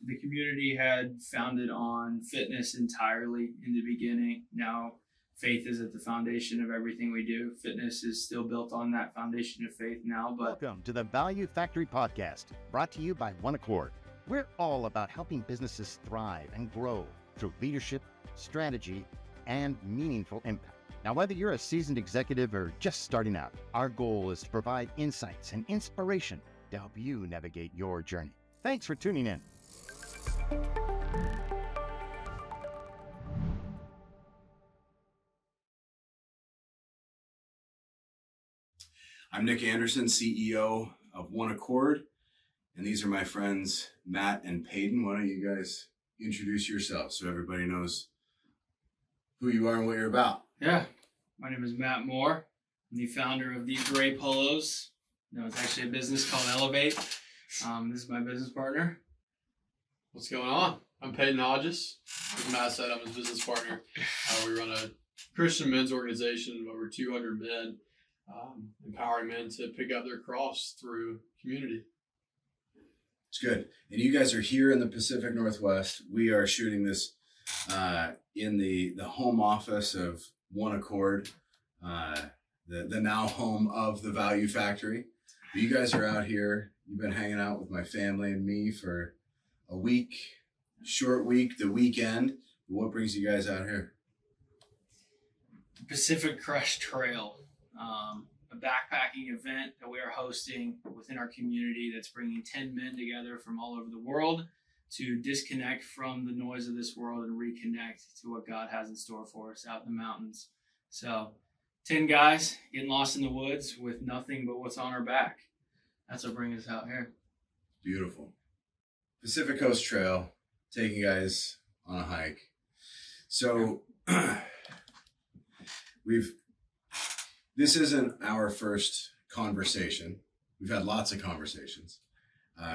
The community had founded on fitness entirely in the beginning. Now faith is at the foundation of everything we do. Fitness is still built on that foundation of faith now. But welcome to the Value Factory Podcast, brought to you by OneAccord. We're all about helping businesses thrive and grow through leadership, strategy, and meaningful impact. Now, whether you're a seasoned executive or just starting out, our goal is to provide insights and inspiration to help you navigate your journey. Thanks for tuning in. I'm Nick Anderson, CEO of OneAccord, and these are my friends, Matt and Paden. Why don't you guys introduce yourselves so everybody knows who you are and what you're about? Yeah, my name is Matt Moore. I'm the founder of the Gray Polos. No, it's actually a business called Elevate. This is my business partner. What's going on? I'm Paden Hodges. As Matt said, I'm his business partner. We run a Christian men's organization of over 200 men, empowering men to pick up their cross through community. It's good. And you guys are here in the Pacific Northwest. We are shooting this in the home office of OneAccord, the now home of the Value Factory. But you guys are out here. You've been hanging out with my family and me for a week, short week, the weekend. What brings you guys out here? Pacific Crest Trail, a backpacking event that we are hosting within our community that's bringing 10 men together from all over the world to disconnect from the noise of this world and reconnect to what God has in store for us out in the mountains. So 10 guys getting lost in the woods with nothing but what's on our back. That's what brings us out here. Beautiful. Pacific Coast Trail, taking guys on a hike. So this isn't our first conversation. We've had lots of conversations.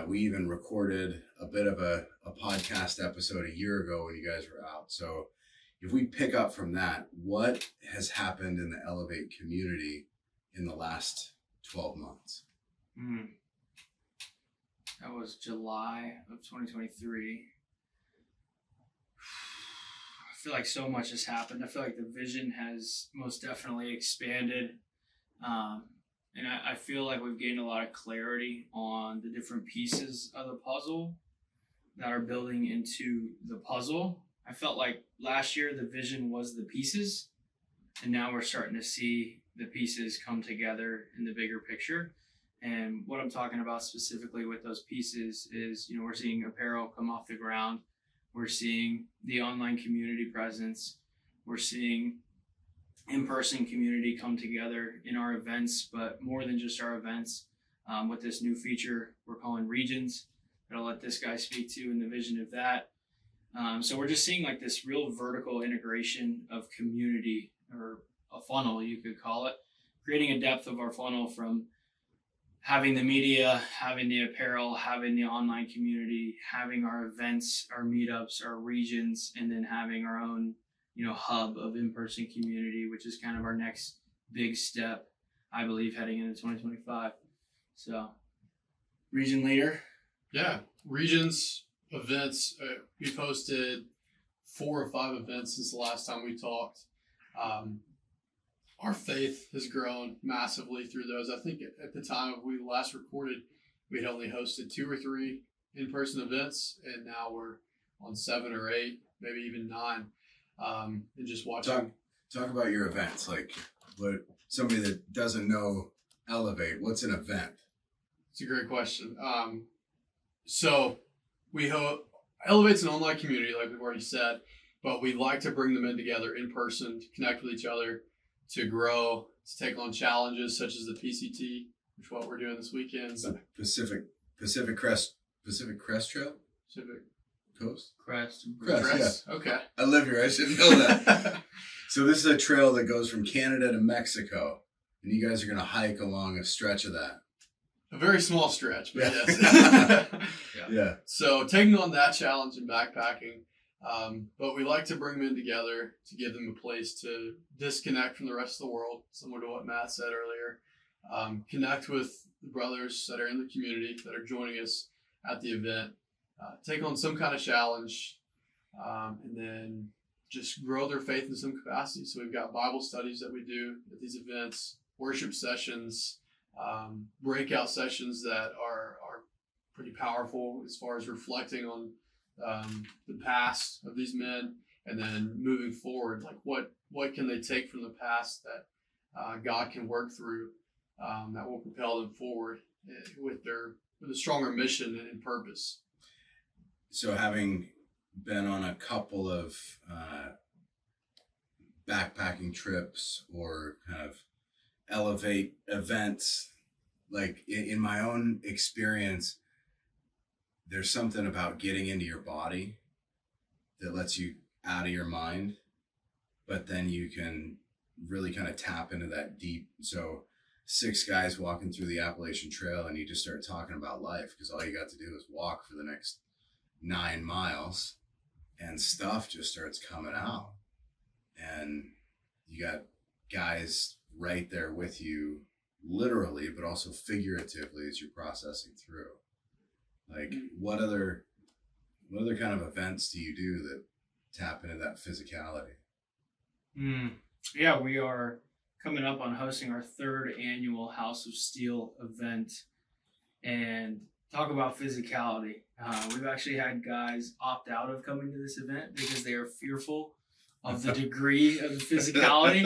We even recorded a bit of a podcast episode a year ago when you guys were out. So if we pick up from that, what has happened in the Elevate community in the last 12 months? That was July of 2023. I feel like so much has happened. I feel like the vision has most definitely expanded. And I feel like we've gained a lot of clarity on the different pieces of the puzzle that are building into the puzzle. I felt like last year the vision was the pieces, and now we're starting to see the pieces come together in the bigger picture. And what I'm talking about specifically with those pieces is, we're seeing apparel come off the ground. We're seeing the online community presence. We're seeing in-person community come together in our events, but more than just our events, with this new feature we're calling Regions that I'll let this guy speak to in the vision of that. So we're just seeing like this real vertical integration of community, or a funnel, you could call it, creating a depth of our funnel from having the media, having the apparel, having the online community, having our events, our meetups, our regions, and then having our own, hub of in-person community, which is kind of our next big step, I believe, heading into 2025. So, region leader. Yeah, regions, events. We've hosted 4 or 5 events since the last time we talked. Our faith has grown massively through those. I think at the time we last recorded, we had only hosted 2 or 3 in-person events, and now we're on 7 or 8, maybe even 9. And just watching. Talk about your events. Like, what somebody that doesn't know Elevate, what's an event? It's a great question. So Elevate's an online community, like we've already said, but we like to bring them in together in person to connect with each other, to grow, to take on challenges such as the PCT, which is what we're doing this weekend. Pacific Crest Trail? Pacific Coast? Crest. Yeah. Okay. I live here. I should know that. So this is a trail that goes from Canada to Mexico, and you guys are going to hike along a stretch of that. A very small stretch, but yes. Yeah. So taking on that challenge in backpacking, but we like to bring them in together to give them a place to disconnect from the rest of the world, similar to what Matt said earlier. Connect with the brothers that are in the community that are joining us at the event, take on some kind of challenge, and then just grow their faith in some capacity. So we've got Bible studies that we do at these events, worship sessions, breakout sessions that are pretty powerful as far as reflecting on the past of these men, and then moving forward, like what can they take from the past that God can work through, that will propel them forward with a stronger mission and purpose. So having been on a couple of backpacking trips or kind of elevate events, like in my own experience, there's something about getting into your body that lets you out of your mind, but then you can really kind of tap into that deep. So 6 guys walking through the Appalachian Trail and you just start talking about life because all you got to do is walk for the next 9 miles and stuff just starts coming out. And you got guys right there with you, literally, but also figuratively as you're processing through. Like, what other kind of events do you do that tap into that physicality? Yeah, we are coming up on hosting our 3rd annual House of Steel event, and talk about physicality. We've actually had guys opt out of coming to this event because they are fearful of the degree of the physicality,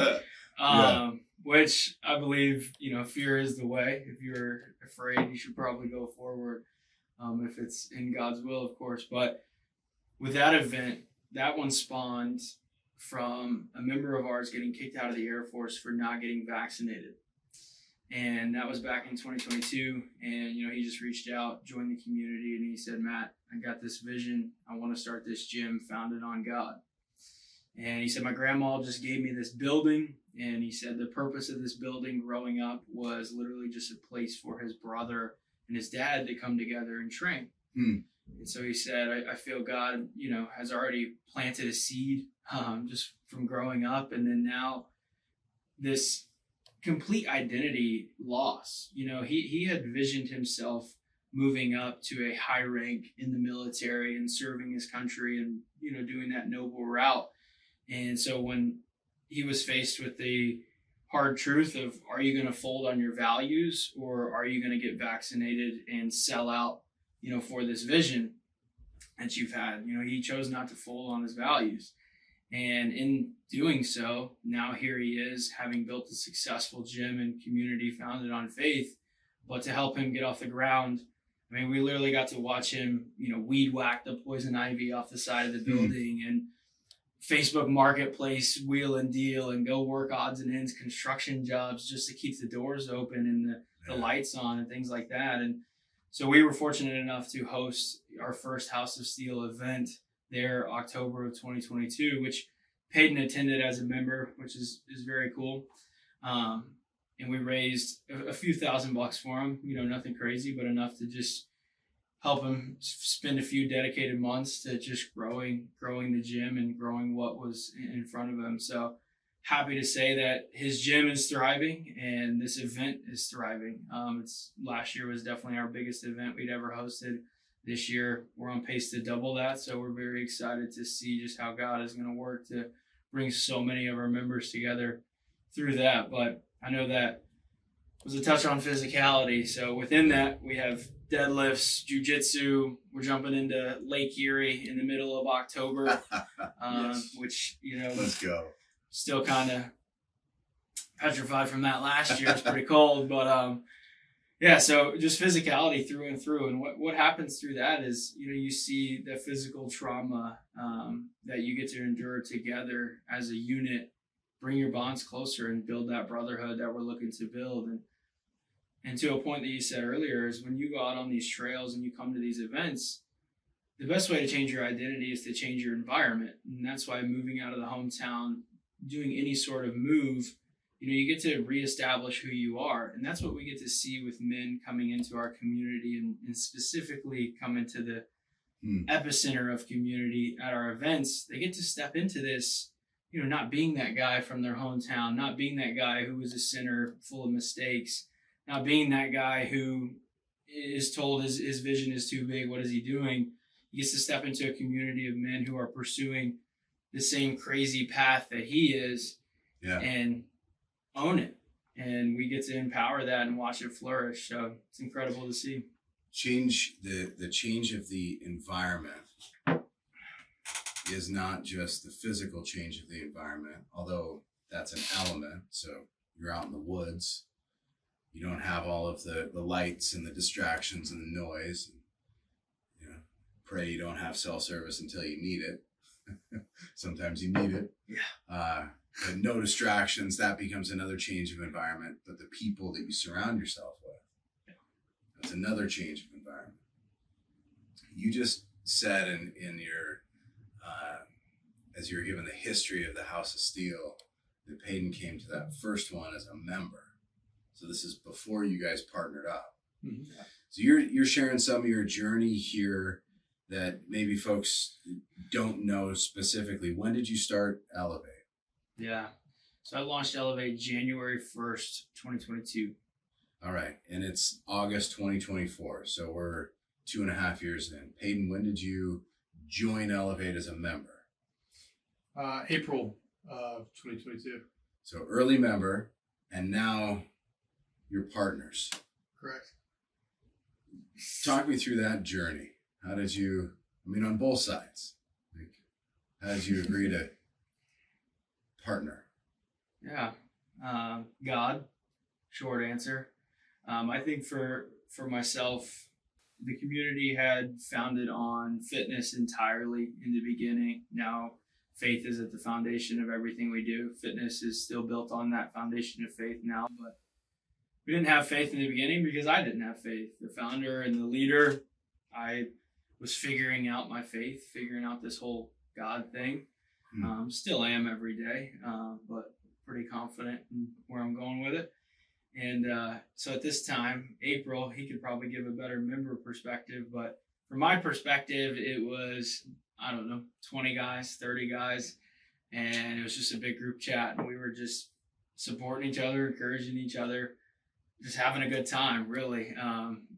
which I believe, fear is the way. If you're afraid, you should probably go forward, if it's in God's will, of course. But with that event, that one spawned from a member of ours getting kicked out of the Air Force for not getting vaccinated. And that was back in 2022. And, he just reached out, joined the community, and he said, Matt, I got this vision. I want to start this gym founded on God. And he said, my grandma just gave me this building. And he said the purpose of this building growing up was literally just a place for his brother and his dad to come together and train. And so he said, I feel God, has already planted a seed just from growing up. And then now this complete identity loss. He had visioned himself moving up to a high rank in the military and serving his country and, doing that noble route. And so when he was faced with the hard truth of, are you going to fold on your values or are you going to get vaccinated and sell out, for this vision that you've had? He chose not to fold on his values. And in doing so, now here he is, having built a successful gym and community founded on faith. But to help him get off the ground, we literally got to watch him, weed whack the poison ivy off the side of the building and Facebook Marketplace wheel and deal and go work odds and ends construction jobs just to keep the doors open and the lights on and things like that. And so we were fortunate enough to host our first House of Steel event there, October of 2022, which Payden attended as a member, which is very cool. And we raised a few $1,000 for him, nothing crazy, but enough to just help him spend a few dedicated months to just growing the gym and growing what was in front of him. So happy to say that his gym is thriving and this event is thriving. Last year was definitely our biggest event we'd ever hosted. This year we're on pace to double that. So we're very excited to see just how God is going to work to bring so many of our members together through that. But I know that was a touch on physicality. So within that, we have deadlifts, jiu-jitsu. We're jumping into Lake Erie in the middle of October, Yes. which, Let's go. Still kind of petrified from that last year. It's pretty cold, but so just physicality through and through. And what happens through that is, you see the physical trauma that you get to endure together as a unit, bring your bonds closer and build that brotherhood that we're looking to build. And to a point that you said earlier is when you go out on these trails and you come to these events, the best way to change your identity is to change your environment. And that's why moving out of the hometown, doing any sort of move, you get to reestablish who you are. And that's what we get to see with men coming into our community and specifically come into the epicenter of community at our events. They get to step into this, not being that guy from their hometown, not being that guy who was a sinner full of mistakes, not being that guy who is told his vision is too big. What is he doing? he gets to step into a community of men who are pursuing the same crazy path that he is, and own it. And we get to empower that and watch it flourish. So it's incredible to see. The change of the environment is not just the physical change of the environment, although that's an element. So you're out in the woods, you don't have all of the lights and the distractions and the noise. You know, pray you don't have cell service until you need it. Sometimes you need it. But no distractions, that becomes another change of environment. But the people that you surround yourself with, that's another change of environment. You just said in your, as you were given the history of the House of Steel, that Payden came to that first one as a member. So this is before you guys partnered up. Mm-hmm. So you're sharing some of your journey here that maybe folks don't know specifically. When did you start Elevate? Yeah. So I launched Elevate January 1st, 2022. All right. And it's August 2024. So we're 2.5 years in. Payden, when did you join Elevate as a member? April of 2022. So early member, and now you're partners. Correct. Talk me through that journey. How did you, on both sides, how did you agree to partner? Yeah. God, short answer. I think for myself, the community had founded on fitness entirely in the beginning. Now, faith is at the foundation of everything we do. Fitness is still built on that foundation of faith now, but we didn't have faith in the beginning because I didn't have faith. The founder and the leader, I was figuring out my faith, figuring out this whole God thing. Still am every day, but pretty confident in where I'm going with it. And so at this time, April, he could probably give a better member perspective, but from my perspective, it was, 20 guys, 30 guys, and it was just a big group chat, and we were just supporting each other, encouraging each other, just having a good time, really.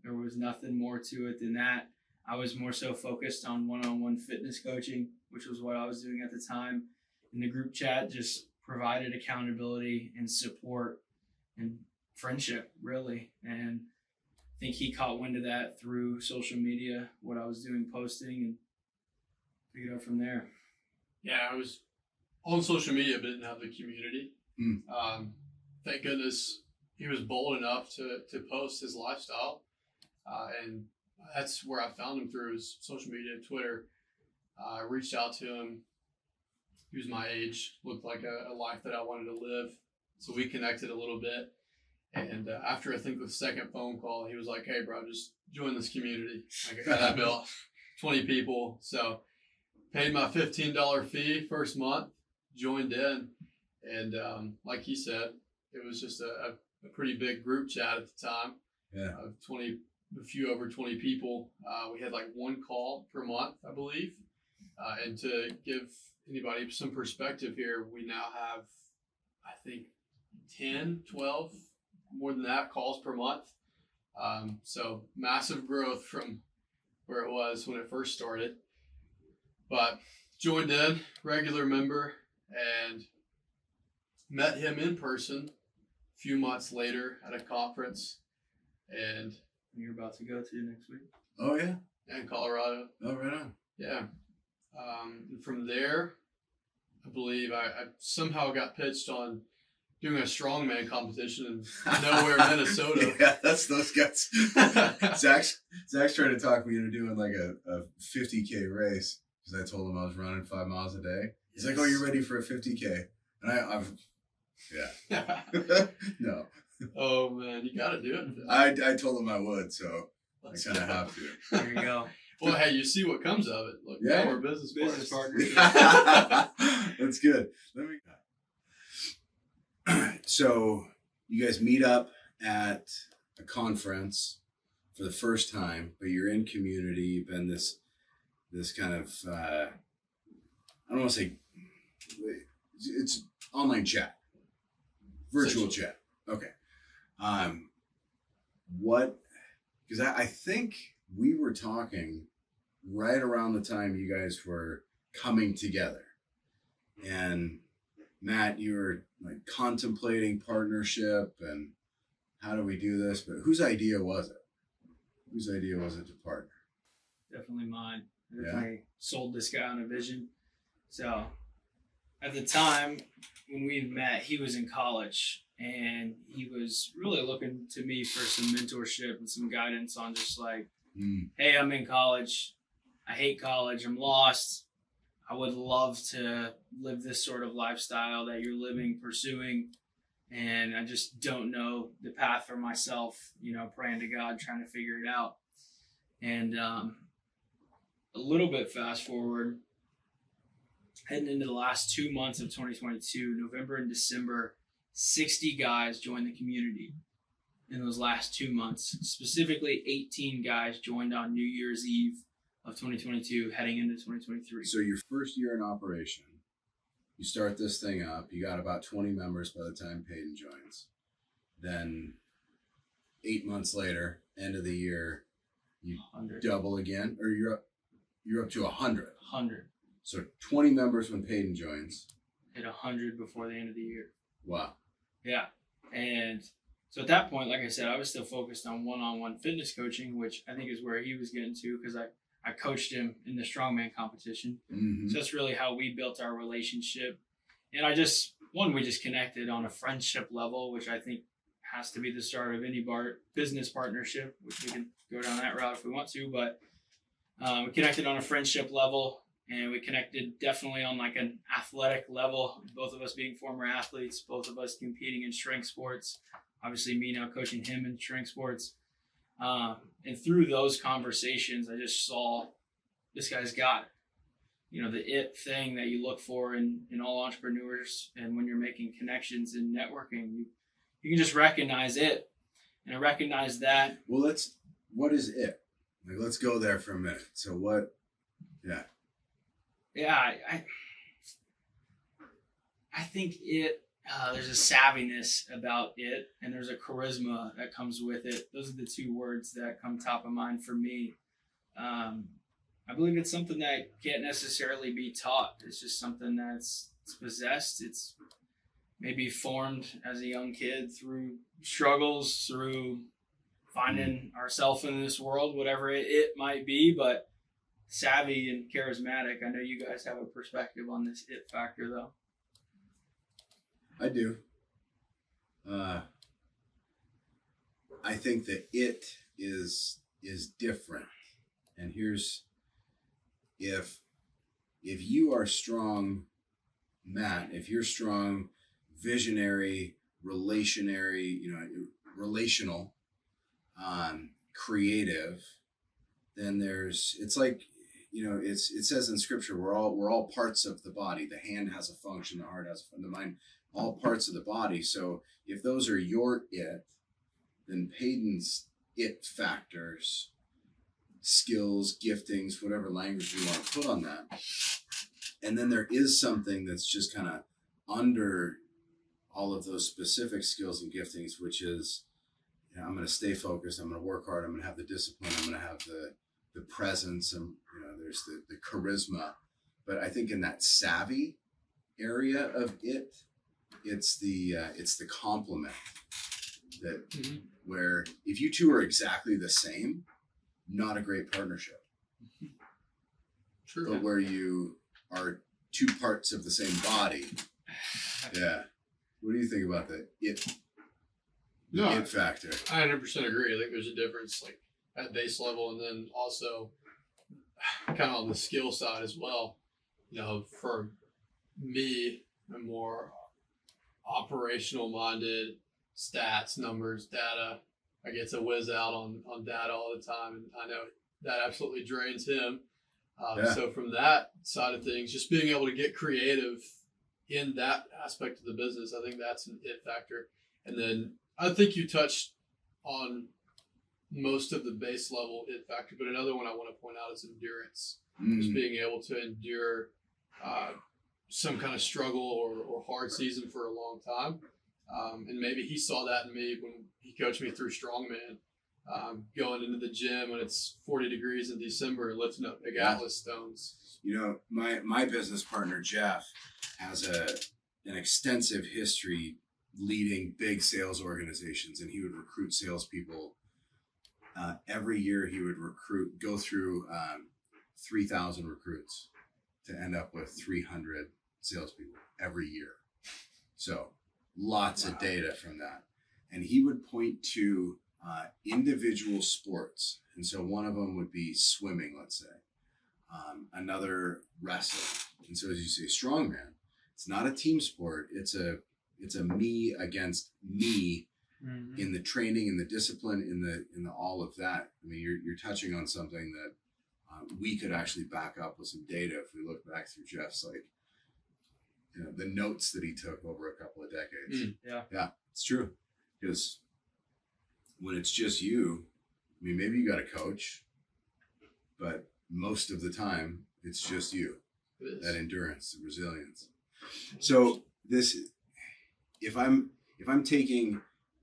There was nothing more to it than that. I was more so focused on one-on-one fitness coaching, which was what I was doing at the time. And the group chat just provided accountability and support and friendship, really. And I think he caught wind of that through social media, what I was doing, posting, and pick it up from there. Yeah, I was on social media, but didn't have the community. Thank goodness he was bold enough to post his lifestyle. And that's where I found him, through his social media, Twitter. I reached out to him. He was my age, looked like a life that I wanted to live. So we connected a little bit. And after I think the second phone call, he was like, "Hey, bro, just join this community." I built 20 people. So paid my $15 fee first month, joined in. And like he said, it was just a pretty big group chat at the time. Yeah. Of a few over 20 people. We had like one call per month, I believe. And to give anybody some perspective here, we now have, I think, 10, 12, more than that, calls per month. So massive growth from where it was when it first started. But joined in, regular member, and met him in person a few months later at a conference. And You're about to go to next week. Oh, yeah. in Colorado. Oh, right on. Yeah. And from there, I believe I somehow got pitched on doing a strongman competition in nowhere, Minnesota. Yeah, that's those guys. Zach's trying to talk me into doing like a 50K race because I told him I was running 5 miles a day. He's like, "Oh, you're ready for a 50K?" And I'm yeah. No. Oh man, you got to do it. I told him I would, so Let's I kind of go. have to. There you go. Well, hey, you see what comes of it. Look, Yeah. now we're business partners. That's good. So you guys meet up at a conference for the first time, but you're in community. You've been this kind of I don't want to say it's online chat, virtual chat. Okay. What? Because I think we were talking right around the time you guys were coming together. And Matt, you were like contemplating partnership and how do we do this? But whose idea was it? Whose idea was it to partner? Definitely mine. I definitely sold this guy on a vision. So at the time when we met, he was in college and he was really looking to me for some mentorship and some guidance on just like, hey, I'm in college. I hate college. I'm lost. I would love to live this sort of lifestyle that you're living, pursuing. And I just don't know the path for myself, you know, praying to God, trying to figure it out. And a little bit fast forward, heading into the last 2 months of 2022, November and December, 60 guys joined the community in those last 2 months. Specifically, 18 guys joined on New Year's Eve of 2022, heading into 2023. So your first year in operation, you start this thing up. You got about 20 members by the time Payden joins. Then 8 months later, end of the year, you 100. double again, or you're up to 100. 100. So 20 members when Payden joins. Hit 100 before the end of the year. Wow. Yeah. And so at that point, like I said, I was still focused on one-on-one fitness coaching, which I think is where he was getting to because I coached him in the strongman competition. Mm-hmm. So that's really how we built our relationship. And we just connected on a friendship level, which I think has to be the start of any business partnership, which we can go down that route if we want to. But we connected on a friendship level, and we connected definitely on like an athletic level, both of us being former athletes, both of us competing in strength sports. Obviously, me now coaching him in strength sports. And through those conversations, I just saw this guy's got it. You know, the it thing that you look for in all entrepreneurs. And when you're making connections and networking, you can just recognize it. And I recognize that. Well, what is it? Like, let's go there for a minute. So what, yeah. Yeah, I think there's a savviness about it, and there's a charisma that comes with it. Those are the two words that come top of mind for me. I believe it's something that can't necessarily be taught. It's just something it's possessed. It's maybe formed as a young kid through struggles, through finding ourselves in this world, whatever it might be, but savvy and charismatic. I know you guys have a perspective on this it factor, though. I do. I think that it is different. And here's, if you are strong, Matt, if you're strong, visionary, relational, creative, then it's like, it says in scripture, we're all parts of the body. The hand has a function, the heart has a function, the mind, all parts of the body. So if those are your it, then Payden's it factors, skills, giftings, whatever language we want to put on that. And then there is something that's just kind of under all of those specific skills and giftings, which is, I'm going to stay focused. I'm going to work hard. I'm going to have the discipline. I'm going to have the presence, and there's the charisma. But I think in that savvy area of it, it's the complement that where if you two are exactly the same, not a great partnership. True. But where you are two parts of the same body, yeah. What do you think about the it factor? I 100% agree. I think there's a difference, like at base level, and then also kind of on the skill side as well. For me, I'm more operational minded, stats, numbers, data. I get to whiz out on data all the time, and I know that absolutely drains him. So from that side of things, just being able to get creative in that aspect of the business, I think that's an it factor. And then I think you touched on most of the base level it factor, but another one I want to point out is endurance. Just being able to endure some kind of struggle or hard season for a long time. And maybe he saw that in me when he coached me through strongman. going into the gym when it's 40 degrees in December, lifting up big Yeah. Atlas stones. You know, my business partner, Jeff, has an extensive history leading big sales organizations, and he would recruit salespeople. Every year he would go through 3,000 recruits to end up with 300 salespeople every year. So lots of data from that. And he would point to individual sports. And so one of them would be swimming, let's say, another wrestling. And so as you say, strongman, it's not a team sport. It's a me against me in the training, in the discipline, in the all of that. I mean, you're touching on something that we could actually back up with some data if we look back through Jeff's, like, you know, the notes that he took over a couple of decades. Yeah, it's true. Because when it's just you, I mean, maybe you got a coach, but most of the time it's just you. That endurance, the resilience. So this, if I'm taking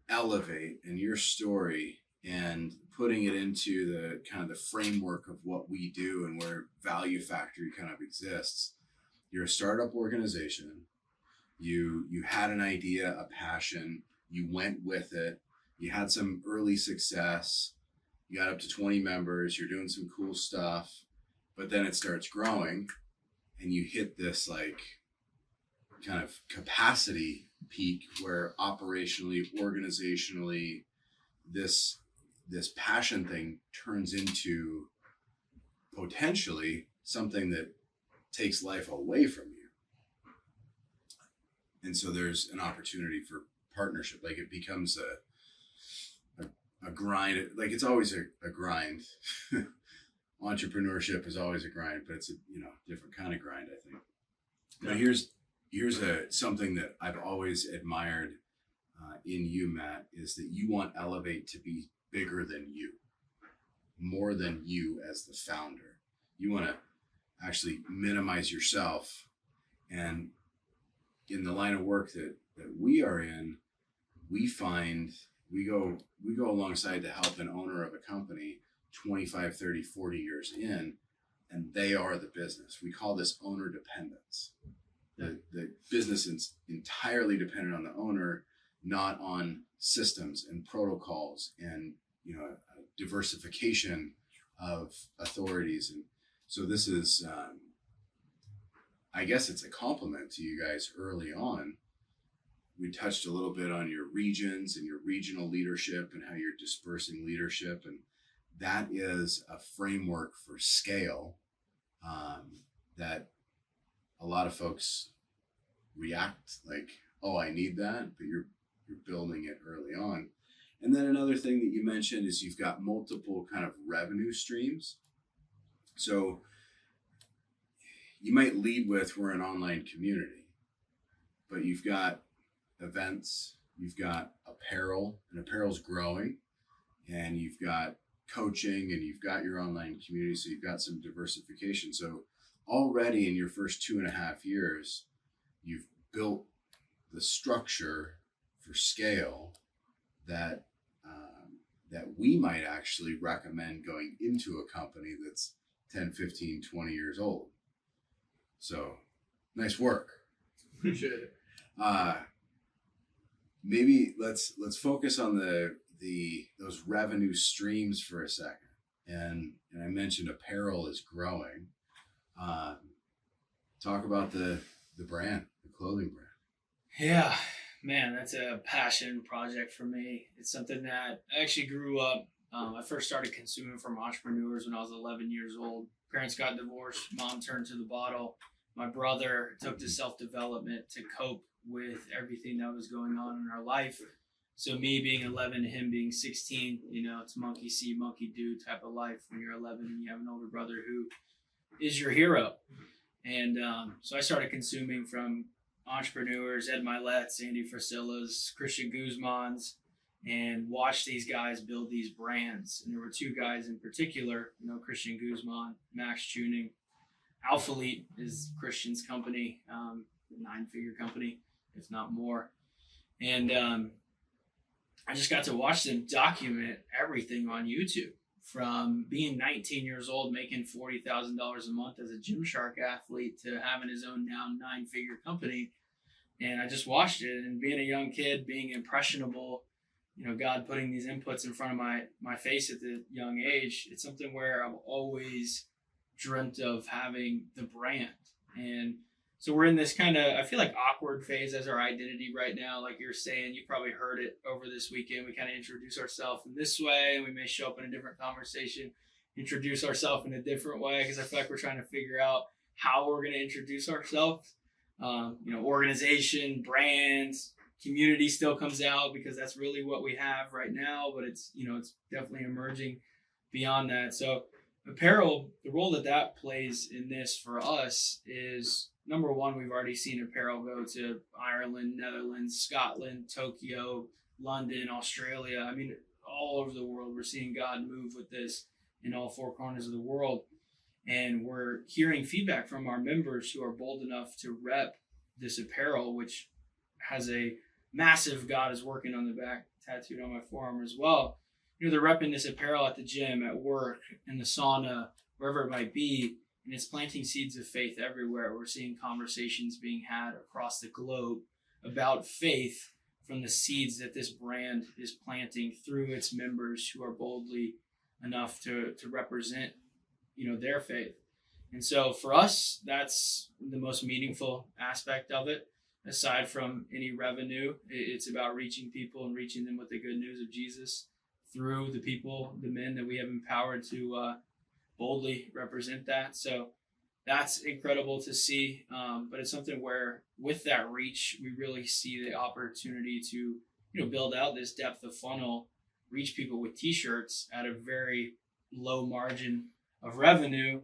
Elevate and your story and putting it into the kind of the framework of what we do and where Value Factory kind of exists, you're a startup organization. You had an idea, a passion. You went with it. You had some early success. You got up to 20 members. You're doing some cool stuff, but then it starts growing, and you hit this like kind of capacity peak where operationally, organizationally, this passion thing turns into potentially something that takes life away from you. And so there's an opportunity for partnership. Like it becomes a grind. Like it's always a grind. Entrepreneurship is always a grind, but it's a different kind of grind, I think. But here's something that I've always admired in you, Matt, is that you want Elevate to be bigger than you, more than you as the founder. You want to actually minimize yourself. And in the line of work that we are in, we find we go alongside to help an owner of a company 25, 30, 40 years in, and they are the business. We call this owner dependence. The business is entirely dependent on the owner, not on systems and protocols and diversification of authorities. And so this is, I guess it's a compliment to you guys early on. We touched a little bit on your regions and your regional leadership and how you're dispersing leadership. And that is a framework for scale that a lot of folks react like, oh, I need that, but you're building it early on. And then another thing that you mentioned is you've got multiple kind of revenue streams. So you might lead with, we're an online community, but you've got events, you've got apparel, and apparel's growing, and you've got coaching, and you've got your online community, so you've got some diversification. So already in your first 2.5 years, you've built the structure for scale that we might actually recommend going into a company that's 10, 15, 20 years old. So nice work. Appreciate it. Maybe let's focus on those revenue streams for a second. And I mentioned apparel is growing. Talk about the brand, the clothing brand. Yeah, man, that's a passion project for me. It's something that I actually grew up. I first started consuming from entrepreneurs when I was 11 years old. Parents got divorced. Mom turned to the bottle. My brother took to self-development to cope with everything that was going on in our life. So me being 11, him being 16, it's monkey see, monkey do type of life when you're 11 and you have an older brother who is your hero. And so I started consuming from entrepreneurs, Ed Milet, Sandy Frasilla's, Christian Guzman's, and watched these guys build these brands. And there were two guys in particular, Christian Guzman, Max Tuning. Alphalete is Christian's company, 9-figure company, if not more. And I just got to watch them document everything on YouTube, from being 19 years old, making $40,000 a month as a Gymshark athlete, to having his own now 9-figure company. And I just watched it, and being a young kid, being impressionable, God putting these inputs in front of my face at the young age, it's something where I've always dreamt of having the brand. And so we're in this kind of, I feel like, awkward phase as our identity right now. Like you're saying, you probably heard it over this weekend. We kind of introduce ourselves in this way, and we may show up in a different conversation, introduce ourselves in a different way, because I feel like we're trying to figure out how we're going to introduce ourselves. Organization, brands, community still comes out, because that's really what we have right now, but it's definitely emerging beyond that. So apparel, the role that plays in this for us is, number one, we've already seen apparel go to Ireland, Netherlands, Scotland, Tokyo, London, Australia. I mean, all over the world, we're seeing God move with this in all 4 corners of the world. And we're hearing feedback from our members who are bold enough to rep this apparel, which has a massive "God is working" on the back tattooed on my forearm as well. They're repping this apparel at the gym, at work, in the sauna, wherever it might be. And it's planting seeds of faith everywhere. We're seeing conversations being had across the globe about faith from the seeds that this brand is planting through its members who are boldly enough to represent their faith. And so for us, that's the most meaningful aspect of it. Aside from any revenue, it's about reaching people and reaching them with the good news of Jesus through the people, the men that we have empowered to boldly represent that. So that's incredible to see. But it's something where, with that reach, we really see the opportunity to build out this depth of funnel, reach people with t-shirts at a very low margin of revenue,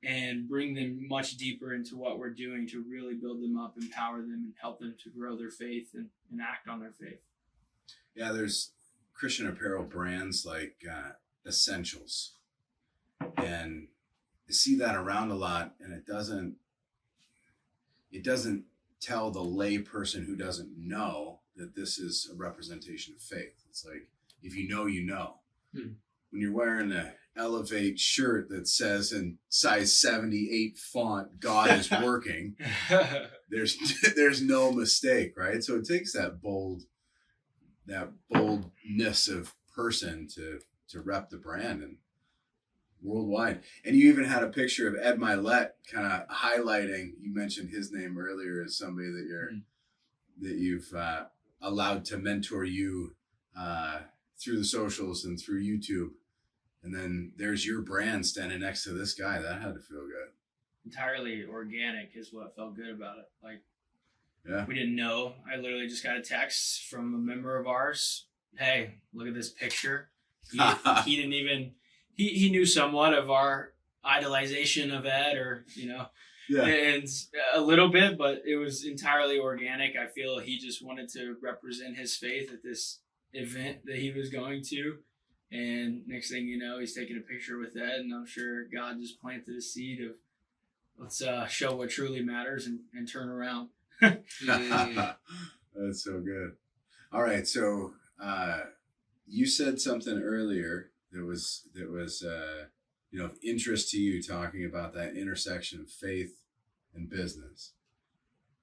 and bring them much deeper into what we're doing to really build them up, empower them, and help them to grow their faith and act on their faith. Yeah, there's Christian apparel brands like Essentials, and I see that around a lot, and it doesn't tell the lay person who doesn't know that this is a representation of faith. It's like, if you know, you know. When you're wearing a Elevate shirt that says in size 78 font, "God is working," there's no mistake, right? So it takes that boldness of person to rep the brand and worldwide. And you even had a picture of Ed Milet kind of highlighting. You mentioned his name earlier as somebody that you've allowed to mentor you through the socials and through YouTube. And then there's your brand standing next to this guy. That had to feel good. Entirely organic is what felt good about it. Like, yeah, we didn't know. I literally just got a text from a member of ours. "Hey, look at this picture." He didn't even, he knew somewhat of our idolization of Ed, or, and a little bit, but it was entirely organic. I feel he just wanted to represent his faith at this event that he was going to. And next thing you know, he's taking a picture with Ed, and I'm sure God just planted a seed of, let's show what truly matters and turn around. That's so good. All right, so you said something earlier that was of interest to you, talking about that intersection of faith and business.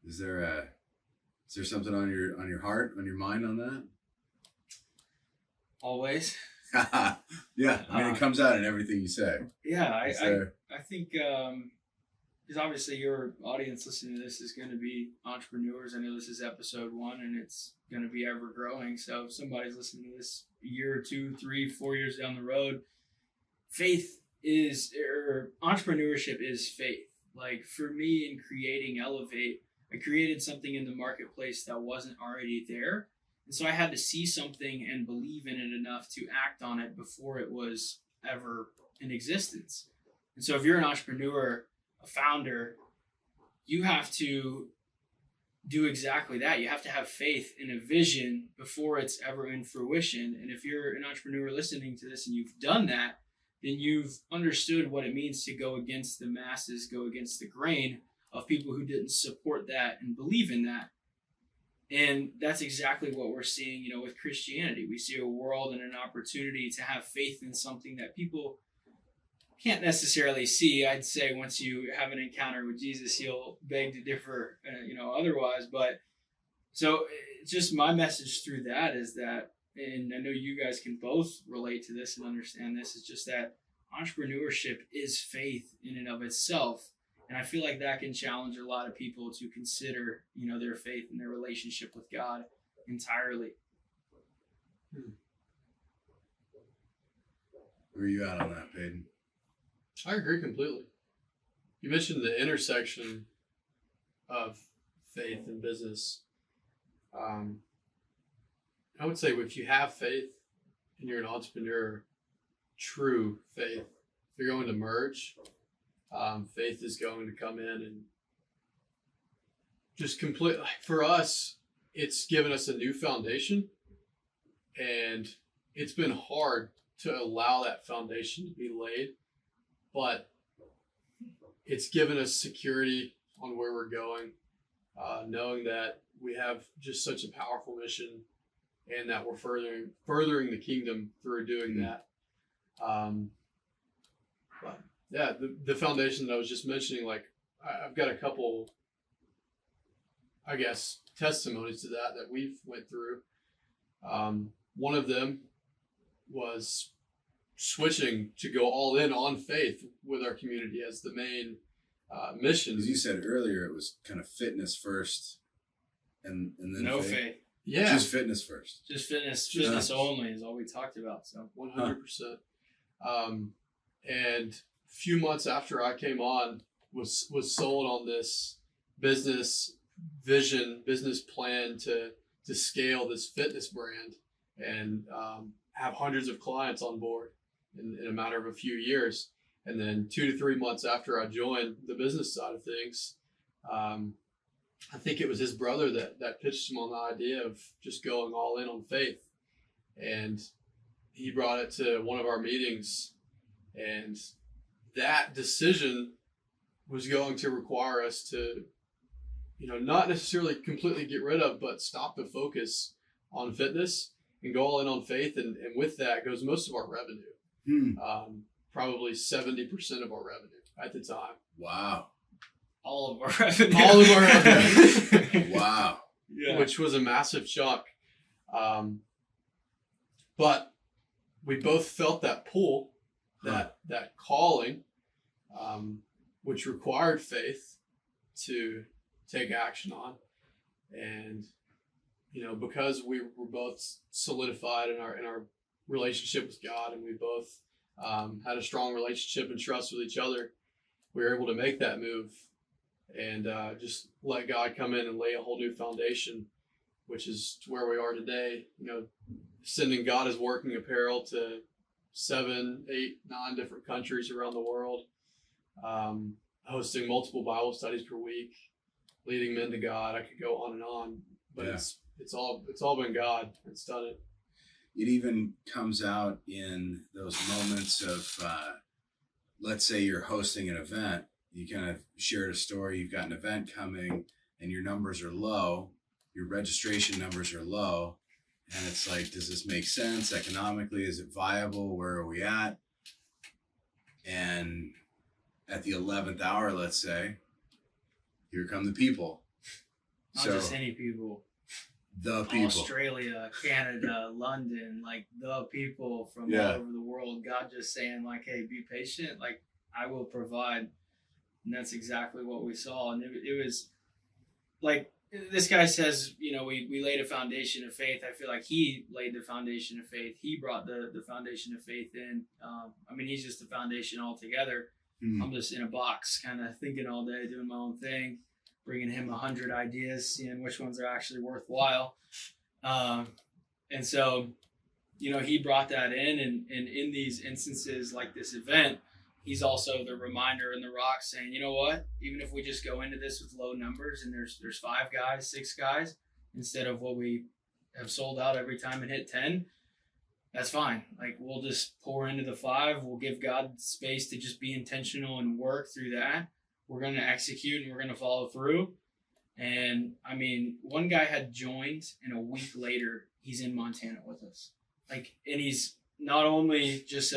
Is there something on your heart, on your mind on that? Always. Yeah, I mean, it comes out in everything you say. Yeah, I think because obviously your audience listening to this is going to be entrepreneurs. I know this is episode 1, and it's going to be ever growing. So if somebody's listening to this a year, 2, 3, 4 years down the road, entrepreneurship is faith. Like, for me, in creating Elevate, I created something in the marketplace that wasn't already there. And so I had to see something and believe in it enough to act on it before it was ever in existence. And so if you're an entrepreneur, a founder, you have to do exactly that. You have to have faith in a vision before it's ever in fruition. And if you're an entrepreneur listening to this and you've done that, then you've understood what it means to go against the masses, go against the grain of people who didn't support that and believe in that. And that's exactly what we're seeing, with Christianity. We see a world and an opportunity to have faith in something that people can't necessarily see. I'd say once you have an encounter with Jesus, you'll beg to differ, otherwise. But so just my message through that is that, and I know you guys can both relate to this and understand this, is just that entrepreneurship is faith in and of itself. And I feel like that can challenge a lot of people to consider, their faith and their relationship with God entirely. Where are you at on that, Paden? I agree completely. You mentioned the intersection of faith and business. I would say if you have faith and you're an entrepreneur, true faith, if you're going to merge, faith is going to come in and just complete. For us, it's given us a new foundation, and it's been hard to allow that foundation to be laid, but it's given us security on where we're going, knowing that we have just such a powerful mission and that we're furthering the kingdom through doing that. But yeah, the foundation that I was just mentioning, like I've got a couple, I guess, testimonies to that we've went through. One of them was switching to go all in on faith with our community as the main mission. As you said earlier, it was kind of fitness first, and then No faith. Yeah, just fitness first. Just fitness only is all we talked about. So 100%. And a few months after I came on, was sold on this business vision, business plan to scale this fitness brand and have hundreds of clients on board in a matter of a few years. And then 2 to 3 months after I joined the business side of things, I think it was his brother that pitched him on the idea of just going all in on faith. And he brought it to one of our meetings, and that decision was going to require us to, not necessarily completely get rid of, but stop the focus on fitness and go all in on faith. And with that goes most of our revenue. Probably 70% of our revenue at the time. Wow. all of our revenue. All of our revenue. Wow. Yeah. Which was a massive chunk. But we both felt that pull, that calling, which required faith to take action on. And, because we were both solidified in our relationship with God, and we both had a strong relationship and trust with each other, we were able to make that move and just let God come in and lay a whole new foundation, which is to where we are today. Sending God is Working apparel to 7, 8, 9 different countries around the world, hosting multiple Bible studies per week, leading men to God. I could go on, but Yeah. it's all been God that's done it. It even comes out in those moments of, let's say you're hosting an event, you kind of shared a story, you've got an event coming and your numbers are low, your registration numbers are low. And it's like, does this make sense economically? Is it viable? Where are we at? And at the 11th hour, let's say, here come the people. Not just any people. The people. Australia, Canada, London, like the people from all over the world. God just saying, like, hey, be patient. Like, I will provide. And that's exactly what we saw. And it was like, this guy says, we laid a foundation of faith. I feel like he laid the foundation of faith. He brought the foundation of faith in. He's just the foundation altogether. I'm just in a box, kind of thinking all day, doing my own thing, bringing him 100 ideas, seeing which ones are actually worthwhile. And so, he brought that in. And in these instances like this event, he's also the reminder in the rock saying, you know what, even if we just go into this with low numbers and there's 5 guys, 6 guys, instead of what we have sold out every time and hit 10, that's fine. Like, we'll just pour into the 5. We'll give God space to just be intentional and work through that. We're going to execute and we're going to follow through. And I mean, one guy had joined, and a week later, he's in Montana with us. Like, and he's not only just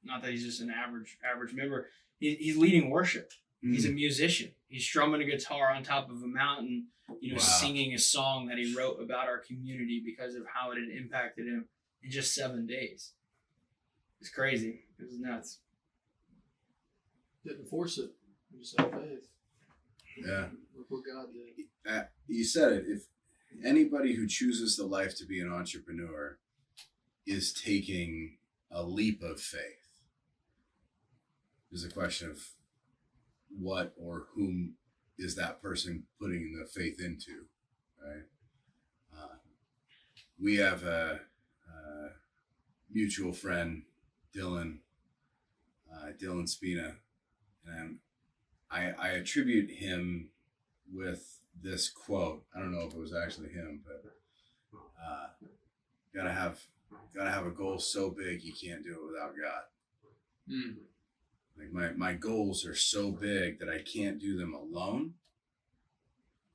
not that he's just an average member. He's leading worship. He's a musician. He's strumming a guitar on top of a mountain, Wow. singing a song that he wrote about our community because of how it had impacted him in just 7 days. It's crazy. It was nuts. Didn't force it. We just had faith. Yeah. Look what God did. You said it. If anybody who chooses the life to be an entrepreneur is taking a leap of faith, there's a question of what or whom is that person putting the faith into, right? We have a mutual friend, Dylan Spina, and I attribute him with this quote. I don't know if it was actually him, but gotta have a goal so big you can't do it without God. Like my goals are so big that I can't do them alone.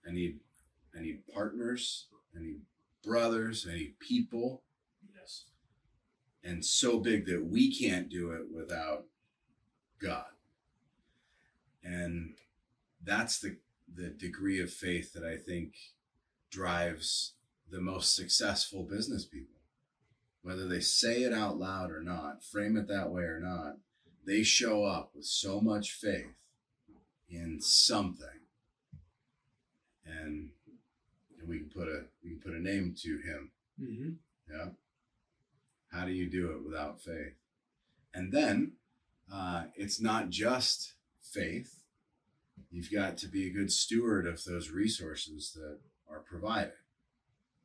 I need partners, I need brothers, I need people. Yes. And so big that we can't do it without God. And that's the degree of faith that I think drives the most successful business people. Whether they say it out loud or not, frame it that way or not, they show up with so much faith in something. And we can put a name to him. Mm-hmm. Yeah. How do you do it without faith? And then it's not just faith. You've got to be a good steward of those resources that are provided.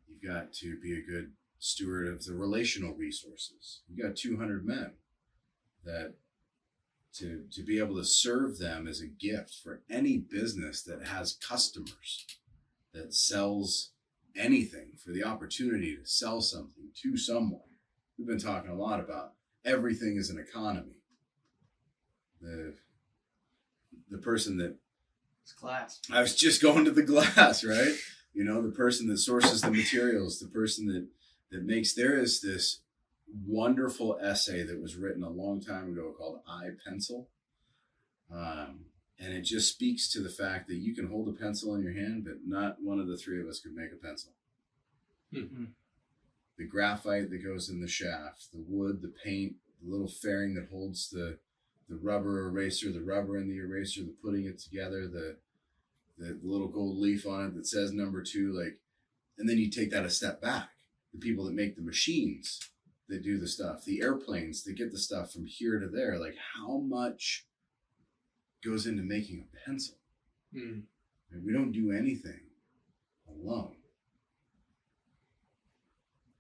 You've got to be a good steward of the relational resources. You've got 200 men that to be able to serve them is a gift for any business that has customers, that sells anything, for the opportunity to sell something to someone. We've been talking a lot about everything is an economy. The person that It's class. I was just going to the glass, right? The person that sources the materials, the person that makes, there is this wonderful essay that was written a long time ago called I, Pencil. And it just speaks to the fact that you can hold a pencil in your hand, but not one of the three of us could make a pencil. Mm-hmm. The graphite that goes in the shaft, the wood, the paint, the little fairing that holds the rubber eraser, the rubber in the eraser, the putting it together, the little gold leaf on it that says number 2, and then you take that a step back. The people that make the machines that do the stuff, the airplanes that get the stuff from here to there, how much goes into making a pencil? We don't do anything alone.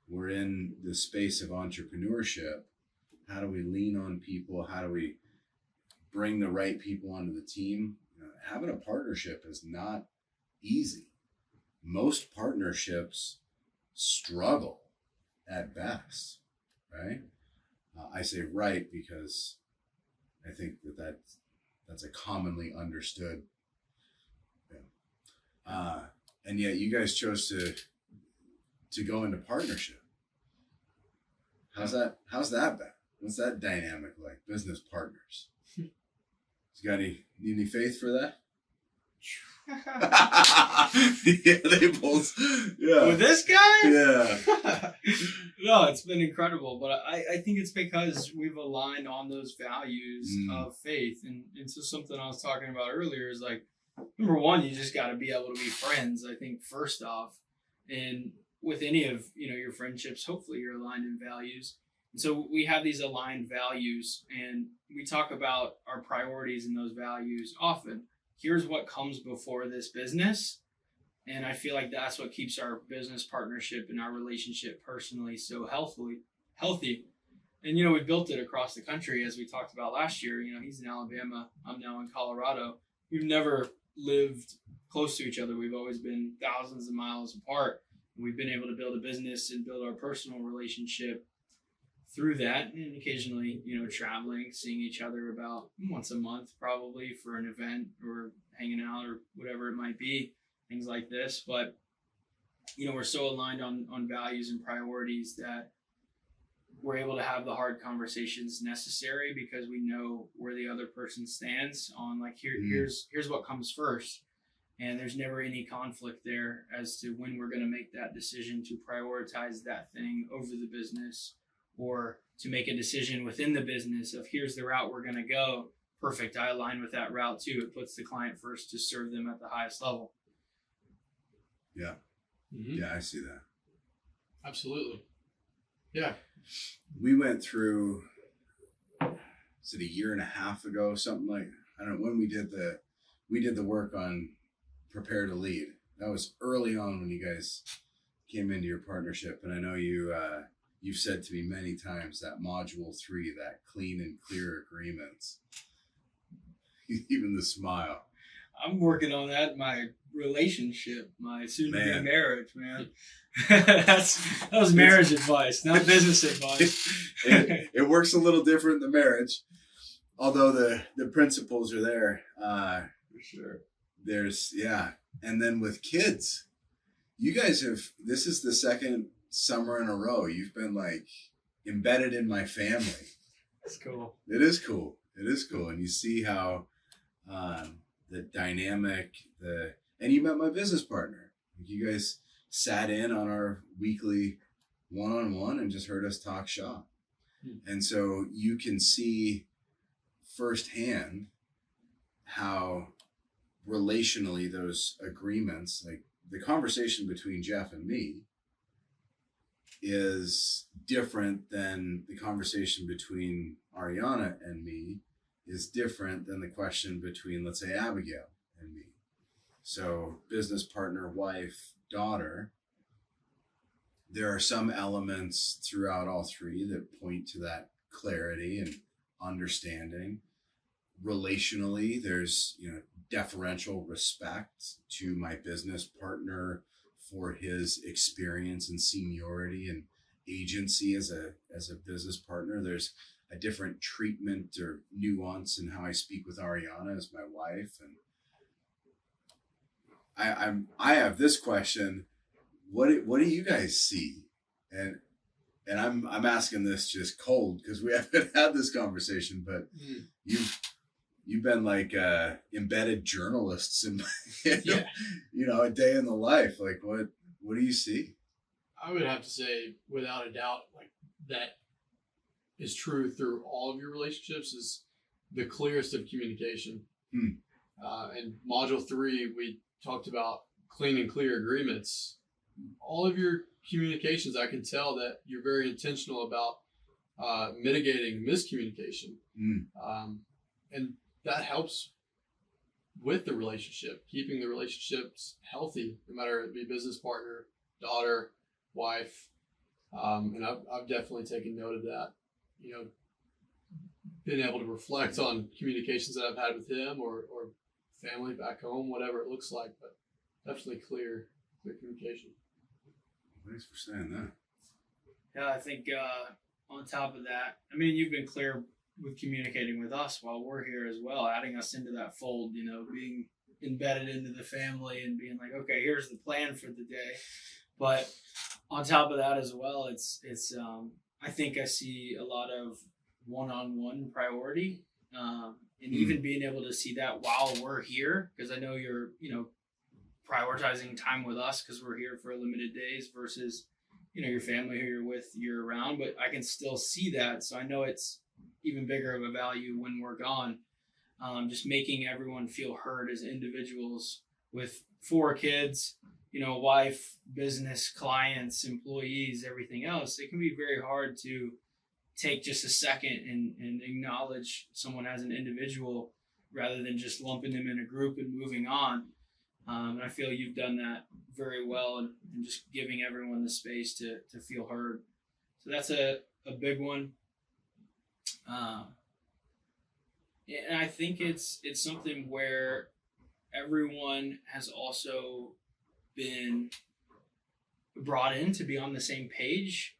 We're in the space of entrepreneurship. How do we lean on people? How do we bring the right people onto the team? Having a partnership is not easy. Most partnerships struggle at best, right? I say right because I think that's a commonly understood thing. And yet you guys chose to go into partnership. How's that been? What's that dynamic like? Business partners. Need any faith for that? Yeah, they both. Yeah. With this guy? Yeah. No, it's been incredible. But I think it's because we've aligned on those values of faith. And so something I was talking about earlier is number one, you just got to be able to be friends, I think, first off. And with any of, your friendships, hopefully you're aligned in values. And so we have these aligned values, and we talk about our priorities and those values often. Here's what comes before this business. And I feel like that's what keeps our business partnership and our relationship personally so healthy. And, we built it across the country, as we talked about last year. He's in Alabama. I'm now in Colorado. We've never lived close to each other. We've always been thousands of miles apart. And we've been able to build a business and build our personal relationship through that, and occasionally, traveling, seeing each other about once a month, probably for an event or hanging out or whatever it might be. things like this. But, we're so aligned on values and priorities that we're able to have the hard conversations necessary because we know where the other person stands on like, here's what comes first. And there's never any conflict there as to when we're going to make that decision to prioritize that thing over the business, or to make a decision within the business of here's the route we're going to go. Perfect. I align with that route too. It puts the client first to serve them at the highest level. Yeah. Mm-hmm. Yeah, I see that. Absolutely. Yeah. We went through, is it a year and a half ago, something like, I don't know when we did the work on Prepare to Lead. That was early on when you guys came into your partnership. And I know you've said to me many times that module 3, that clean and clear agreements, even the smile. I'm working on that, my relationship, my soon-to-be marriage, man. That was marriage advice, not business advice. It works a little different than marriage, although the principles are there. For sure. And then with kids, you guys this is the second summer in a row you've been like embedded in my family. It's cool. It is cool. And you see how the dynamic, and you met my business partner. You guys sat in on our weekly one-on-one and just heard us talk shop. And so you can see firsthand how relationally those agreements, like the conversation between Jeff and me, is different than the conversation between Ariana and me, is different than the question between, let's say, Abigail and me. So business partner, wife, daughter, there are some elements throughout all three that point to that clarity and understanding. Relationally, there's, deferential respect to my business partner for his experience and seniority and agency as a business partner. There's a different treatment or nuance in how I speak with Ariana as my wife. And I have this question: what do you guys see? And I'm asking this just cold because we haven't had this conversation, but you've been like embedded journalists in a day in the life. Like what do you see? I would have to say, without a doubt, like that is true through all of your relationships, is the clearest of communication. And module 3, we talked about clean and clear agreements. All of your communications, I can tell that you're very intentional about mitigating miscommunication. And that helps with the relationship, keeping the relationships healthy, no matter it be business partner, daughter, wife. And I've definitely taken note of that, being able to reflect on communications that I've had with him or family back home, whatever it looks like, but definitely clear communication. Thanks for saying that. Yeah, I think on top of that, you've been clear with communicating with us while we're here as well, adding us into that fold, being embedded into the family and being like, okay, here's the plan for the day. But on top of that as well, it's I think I see a lot of one-on-one priority, and even being able to see that while we're here, because I know you're, prioritizing time with us because we're here for limited days versus, your family who you're with year round, but I can still see that. So I know it's even bigger of a value when we're gone. Just making everyone feel heard as individuals with 4 kids, wife, business, clients, employees, everything else. It can be very hard to take just a second and acknowledge someone as an individual rather than just lumping them in a group and moving on. And I feel you've done that very well and just giving everyone the space to feel heard. So that's a big one. And I think it's something where everyone has also been brought in to be on the same page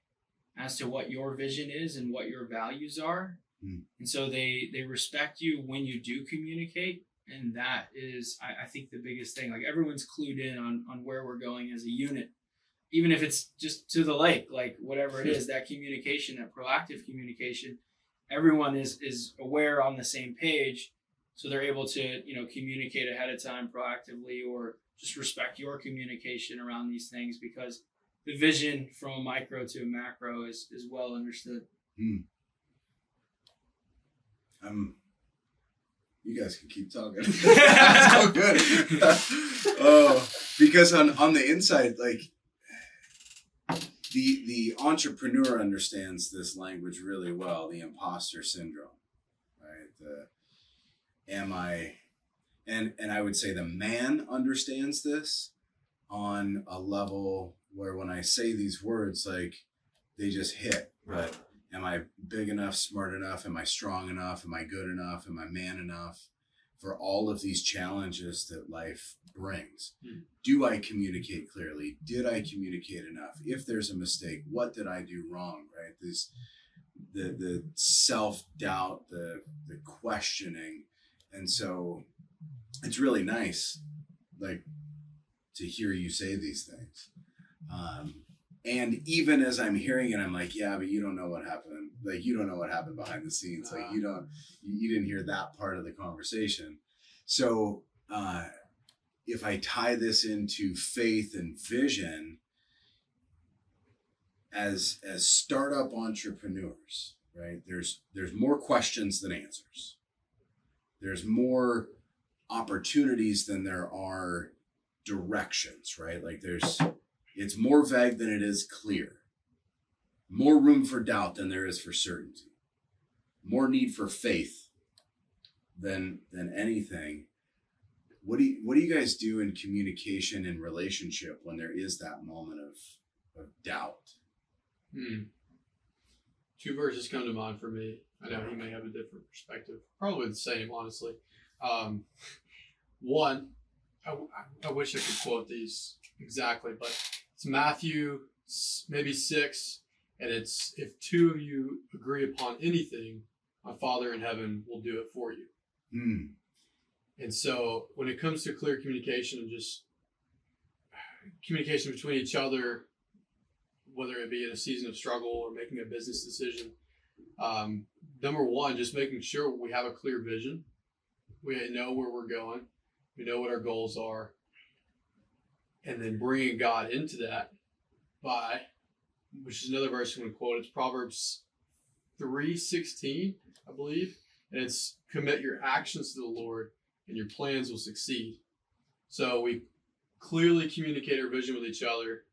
as to what your vision is and what your values are. And so they respect you when you do communicate, And that is, I think, the biggest thing. Like, everyone's clued in on where we're going as a unit, even if it's just to the lake, like whatever it is, that communication, that proactive communication, everyone is aware on the same page. So they're able to, communicate ahead of time proactively, or just respect your communication around these things, because the vision from a micro to a macro is well understood. You guys can keep talking. That's so good. Oh, because on the inside, like, the entrepreneur understands this language really well, the imposter syndrome, right? And I would say the man understands this on a level where when I say these words, like, they just hit. But am I big enough, smart enough? Am I strong enough? Am I good enough? Am I man enough for all of these challenges that life brings? Do I communicate clearly? Did I communicate enough? If there's a mistake, what did I do wrong, right? The self-doubt, the questioning. And so it's really nice, like, to hear you say these things. And even as I'm hearing it, I'm like, yeah, but you don't know what happened. Like, you don't know what happened behind the scenes. Like, you didn't hear that part of the conversation. So if I tie this into faith and vision, as startup entrepreneurs, right? There's more questions than answers. There's more opportunities than there are directions, right? Like, it's more vague than it is clear. More room for doubt than there is for certainty. More need for faith than anything. What do you guys do in communication and relationship when there is that moment of doubt? Two verses come to mind for me. I know he may have a different perspective. Probably the same, honestly. One, I wish I could quote these exactly, but it's Matthew maybe 6, and it's, if two of you agree upon anything, my Father in heaven will do it for you. And so when it comes to clear communication and just communication between each other, whether it be in a season of struggle or making a business decision, number one, just making sure we have a clear vision. We know where we're going. We know what our goals are. And then bringing God into that by, which is another verse I'm going to quote, it's Proverbs 3:16, I believe. And it's, commit your actions to the Lord and your plans will succeed. So we clearly communicate our vision with each other,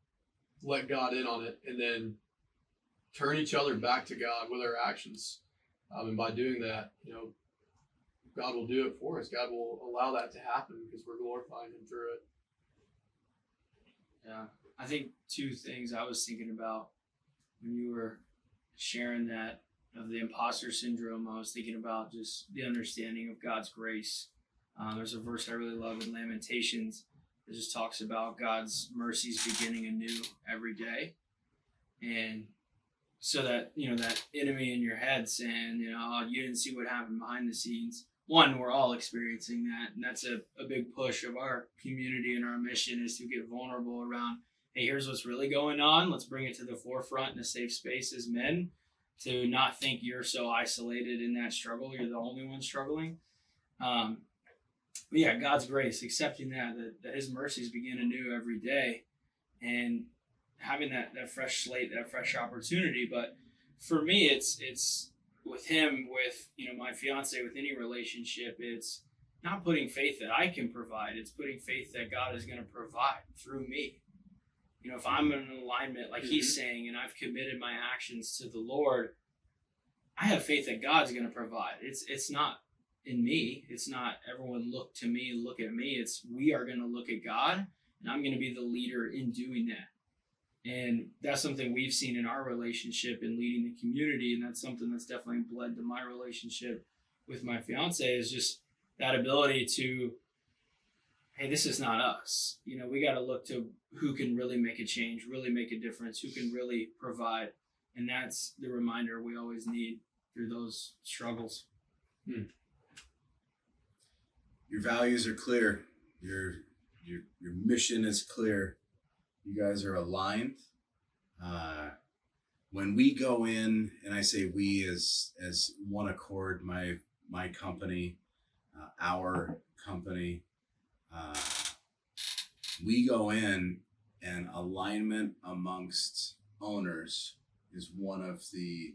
let God in on it, and then turn each other back to God with our actions. And by doing that, God will do it for us. God will allow that to happen because we're glorifying Him through it. Yeah. I think two things I was thinking about when you were sharing that of the imposter syndrome. I was thinking about just the understanding of God's grace. There's a verse I really love in Lamentations that just talks about God's mercies beginning anew every day. And so that, that enemy in your head saying, you didn't see what happened behind the scenes. One, we're all experiencing that. And that's a big push of our community and our mission, is to get vulnerable around, hey, here's what's really going on. Let's bring it to the forefront in a safe space as men, to not think you're so isolated in that struggle. You're the only one struggling. But yeah, God's grace, accepting that His mercies begin anew every day, and having that fresh slate, that fresh opportunity. But for me, it's with Him, with my fiance, with any relationship, it's not putting faith that I can provide. It's putting faith that God is going to provide through me. If I'm in alignment, like He's saying, and I've committed my actions to the Lord, I have faith that God's going to provide. It's not in me. It's not everyone look to me, look at me. It's we are going to look at God, and I'm going to be the leader in doing that. And that's something we've seen in our relationship in leading the community. And that's something that's definitely bled to my relationship with my fiance, is just that ability to, hey, this is not us. We got to look to who can really make a change, really make a difference, who can really provide. And that's the reminder we always need through those struggles. your values are clear. Your mission is clear. You guys are aligned. When we go in, and I say we as OneAccord, my company, our company, we go in, and alignment amongst owners is one of the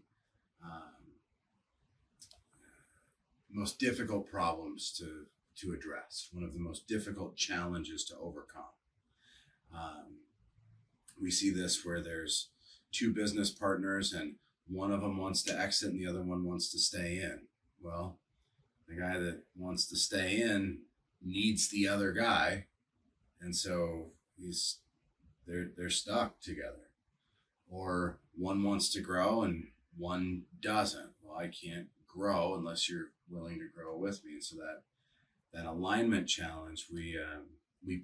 most difficult problems to address, one of the most difficult challenges to overcome. We see this where there's two business partners and one of them wants to exit and the other one wants to stay in. Well, the guy that wants to stay in needs the other guy, and so they're stuck together. Or one wants to grow and one doesn't. Well, I can't grow unless you're willing to grow with me. And so that alignment challenge, we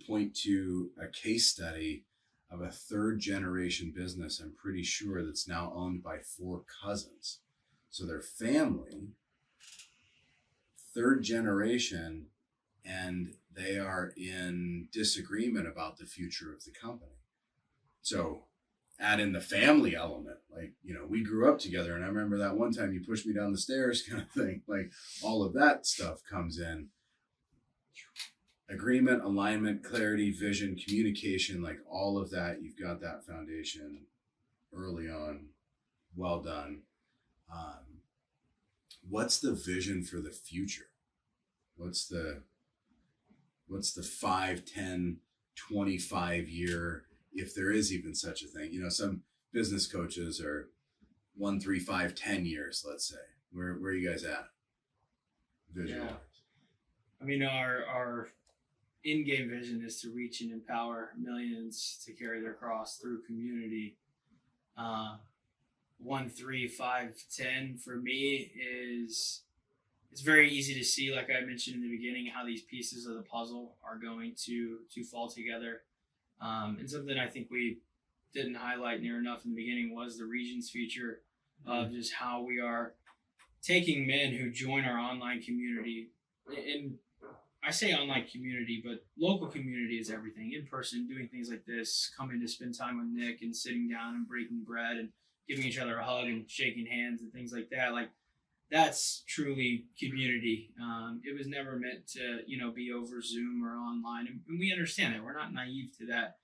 point to a case study of a third generation business, I'm pretty sure, that's now owned by 4 cousins. So they're family, third generation, and they are in disagreement about the future of the company. So add in the family element, like, we grew up together, and I remember that one time you pushed me down the stairs kind of thing. Like, all of that stuff comes in. Agreement, alignment, clarity, vision, communication, like all of that, you've got that foundation early on. Well done. What's the vision for the future? What's the 5, 10, 25 year, if there is even such a thing? Some business coaches are 1, 3, 5, 10 years, let's say. Where are you guys at? Vision wise. I mean, our in-game vision is to reach and empower millions to carry their cross through community. 1, 3, 5, 10 for me is, it's very easy to see, like I mentioned in the beginning, how these pieces of the puzzle are going to fall together. And something I think we didn't highlight near enough in the beginning was the regions feature of just how we are taking men who join our online community. And I say online community, but local community is everything. In person, doing things like this, coming to spend time with Nick and sitting down and breaking bread and giving each other a hug and shaking hands and things like that. Like, that's truly community. It was never meant to, be over Zoom or online. And we understand that. We're not naive to that.